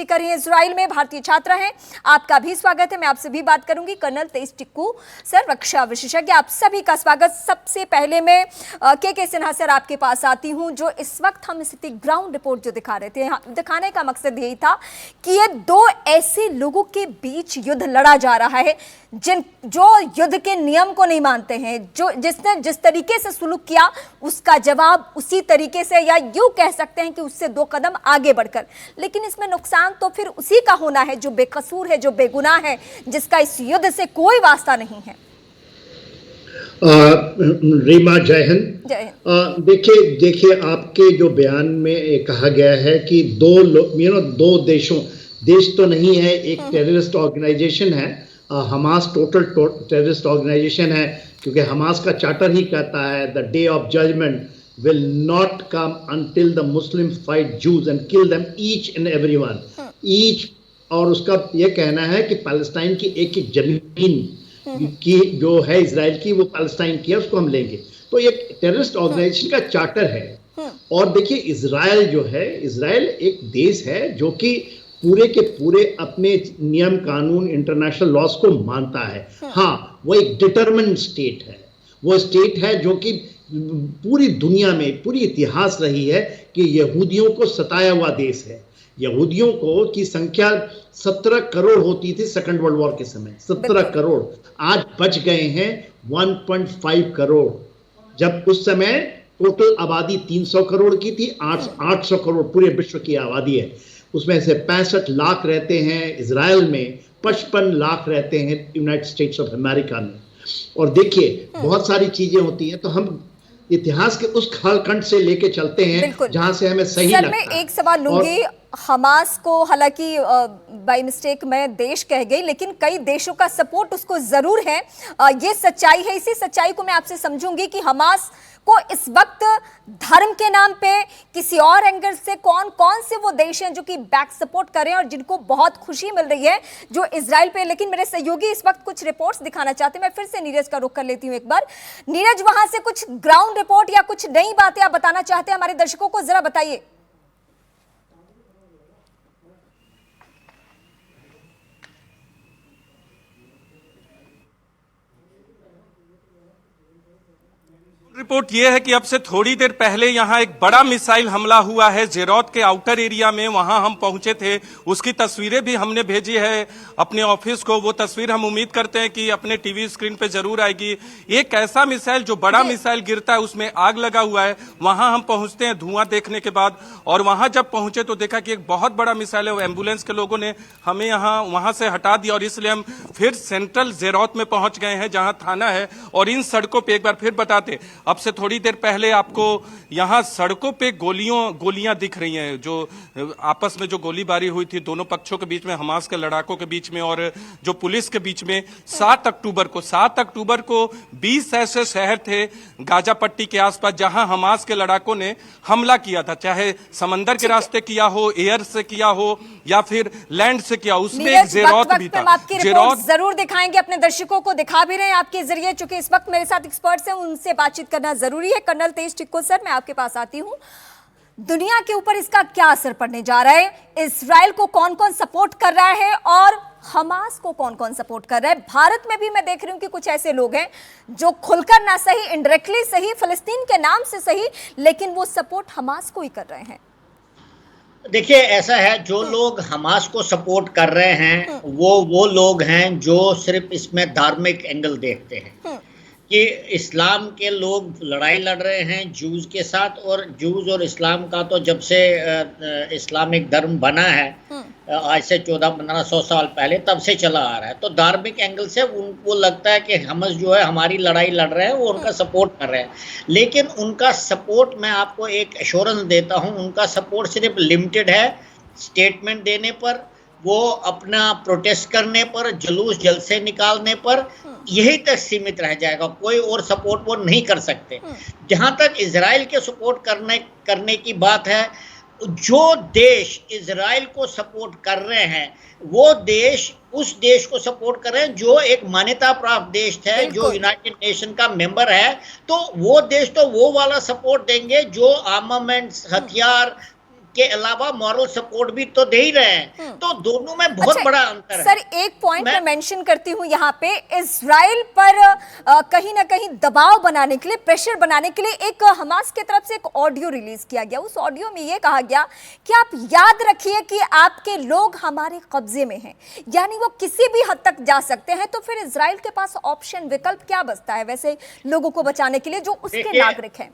कर रही हैं इजराइल में, भारतीय छात्रा हैं। आपका भी स्वागत है। मैं आपसे भी बात करूंगी। कर्नल तेज टिक्कू सर, रक्षा विशेषज्ञ, आप सभी का स्वागत। सबसे पहले मैं के सिन्हा सर आपके पास आती हूं। जो इस वक्त हम स्थिति ग्राउंड रिपोर्ट जो दिखा रहे थे, दिखाने का मकसद यही था कि ये दो ऐसे लोगों के बीच युद्ध लड़ा जा रहा है जो युद्ध के नियम को नहीं मानते हैं, जो जिसने जिस तरीके से सुलूक किया उसका जवाब उसी तरीके से, या यूं कह सकते हैं कि उससे दो कदम आगे बढ़कर। लेकिन इसमें नुकसान तो फिर उसी का होना है जो बेकसूर है, जो बेगुनाह है, जिसका इस युद्ध से कोई वास्ता नहीं है। रीमा, जय हिंद। देखिए आपके जो बयान में कहा गया है कि दो देश तो नहीं है, एक टेररिस्ट ऑर्गेनाइजेशन है। हमास टोटल टेररिस्ट ऑर्गेनाइजेशन है, क्योंकि हमास का चार्टर ही कहता है the day of judgement will not come until the Muslims fight Jews and kill them each and everyone. और उसका यह कहना है कि पैलेस्टाइन की एक एक जमीन की जो है इजराइल की, वो पैलेस्टाइन की है, उसको हम लेंगे। तो ये टेररिस्ट ऑर्गेनाइजेशन का चार्टर है। और देखिए इजराइल जो है, इजराइल एक देश है जो कि पूरे के पूरे अपने नियम कानून इंटरनेशनल लॉज को मानता है। हाँ, वो एक डिटरमिन्ड स्टेट है। वो स्टेट है जो कि पूरी दुनिया में पूरी इतिहास रही है कि यहूदियों को सताया हुआ देश है। यहूदियों को की संख्या 17 करोड़ होती थी सेकंड वर्ल्ड वॉर के समय, 17 करोड़। आज बच गए हैं 1.5 करोड़, जब उस समय टोटल आबादी 300 करोड़ की थी। 800 करोड़ पूरे विश्व की आबादी है। उसमें से 65 लाख रहते हैं इजराइल में, 55 लाख रहते हैं यूनाइटेड स्टेट्स ऑफ अमेरिका में। और देखिए बहुत सारी चीजें होती हैं, तो हम इतिहास के उस कालखंड से लेके चलते हैं जहां से हमें सही लगता है। मैं एक सवाल लूंगी। हमास को हालांकि बाय मिस्टेक मैं देश कह गई, लेकिन कई देशों का सपोर्ट उसको जरूर है। ये सच्चाई है। इसी सच्चाई को मैं आपसे समझूंगी कि हमास को इस वक्त धर्म के नाम पे किसी और एंगल से कौन कौन से वो देश हैं जो कि बैक सपोर्ट कर रहे हैं और जिनको बहुत खुशी मिल रही है जो इजराइल पे। लेकिन मेरे सहयोगी इस वक्त कुछ रिपोर्ट्स दिखाना चाहते हैं। मैं फिर से नीरज का रुख कर लेती हूं एक बार। नीरज, वहां से कुछ ग्राउंड रिपोर्ट या कुछ नई बातें आप बताना चाहते हैं हमारे दर्शकों को, जरा बताइए। रिपोर्ट यह है कि अब से थोड़ी देर पहले यहां एक बड़ा मिसाइल हमला हुआ है जेरौत के आउटर एरिया में। वहां हम पहुंचे थे, उसकी तस्वीरें भी हमने भेजी है अपने ऑफिस को। वो तस्वीर हम उम्मीद करते हैं कि अपने टीवी स्क्रीन पे जरूर आएगी। एक ऐसा मिसाइल जो बड़ा मिसाइल गिरता है उसमें आग लगा हुआ है। वहां हम पहुंचते हैं धुआं देखने के बाद, और वहां जब पहुंचे तो देखा कि एक बहुत बड़ा मिसाइल है। वो एम्बुलेंस के लोगों ने हमें वहां से हटा दिया, और इसलिए हम फिर सेंट्रल जेरौत में पहुंच गए हैं जहां थाना है। और इन सड़कों पर एक बार फिर बताते, अब से थोड़ी देर पहले आपको यहां सड़कों पे गोलियां दिख रही हैं, जो आपस में जो गोलीबारी हुई थी दोनों पक्षों के बीच में, हमास के लड़ाकों के बीच में और जो पुलिस के बीच में। 7 अक्टूबर को 20 ऐसे शहर थे गाजा पट्टी के आसपास जहां हमास के लड़ाकों ने हमला किया था, चाहे समंदर के रास्ते किया हो, एयर से किया हो या फिर लैंड से किया। उसमें एक जेरौत भी था। जेरौत जरूर दिखाएंगे, अपने दर्शकों को दिखा भी रहे हैं आपके जरिए। चूंकि इस वक्त मेरे साथ एक्सपर्ट्स हैं, उनसे बातचीत करना जरूरी है। कर्नल तेज टिक्कू सर, मैं आपके पास आती हूं। दुनिया के ऊपर इसका क्या असर पड़ने जा रहा है? इजराइल को कौन कौन सपोर्ट कर रहा है और हमास को कौन कौन सपोर्ट कर रहा है? भारत में भी मैं देख रही हूं कि कुछ ऐसे लोग हैं जो खुलकर ना सही, इनडायरेक्टली सही, फिलिस्तीन के नाम से सही, लेकिन वो सपोर्ट हमास को ही कर रहे हैं। देखिए ऐसा है, जो लोग हमास को सपोर्ट कर रहे हैं वो लोग हैं जो सिर्फ इसमें धार्मिक एंगल देखते हैं कि इस्लाम के लोग लड़ाई लड़ रहे हैं जूज के साथ। और जूज और इस्लाम का तो जब से इस्लामिक धर्म बना है, आज से 1400-1500 साल पहले, तब से चला आ रहा है। तो धार्मिक एंगल से उनको लगता है कि हमस जो है हमारी लड़ाई लड़ रहे हैं, वो उनका सपोर्ट कर रहे हैं। लेकिन उनका सपोर्ट, मैं आपको एक एश्योरेंस देता हूं, उनका सपोर्ट सिर्फ लिमिटेड है स्टेटमेंट देने पर, वो अपना प्रोटेस्ट करने पर, जुलूस जलसे निकालने पर, यही तक सीमित रह जाएगा। कोई और सपोर्ट वो नहीं कर सकते। जहां तक इजराइल के सपोर्ट करने की बात है, जो देश इजराइल को सपोर्ट कर रहे हैं वो देश उस देश को सपोर्ट कर रहे हैं जो एक मान्यता प्राप्त देश है, जो यूनाइटेड नेशन का मेंबर है। तो वो देश तो वो वाला सपोर्ट देंगे जो आर्मामेंट्स, हथियार के अलावा मॉरल सपोर्ट भी तो दे ही रहे हैं। तो दोनों में बहुत अच्छा, बड़ा अंतर है। सर एक पॉइंट मैं मेंशन करती हूं यहाँ पे, इजराइल पर कहीं ना कहीं दबाव बनाने के लिए, प्रेशर बनाने के लिए एक हमास की तरफ से एक ऑडियो रिलीज किया गया। उस ऑडियो में ये कहा गया कि आप याद रखिए कि आपके लोग हमारे कब्जे में हैं, यानी वो किसी भी हद तक जा सकते हैं। तो फिर इजराइल के पास ऑप्शन, विकल्प क्या बचता है वैसे लोगों को बचाने के लिए जो उसके नागरिक हैं?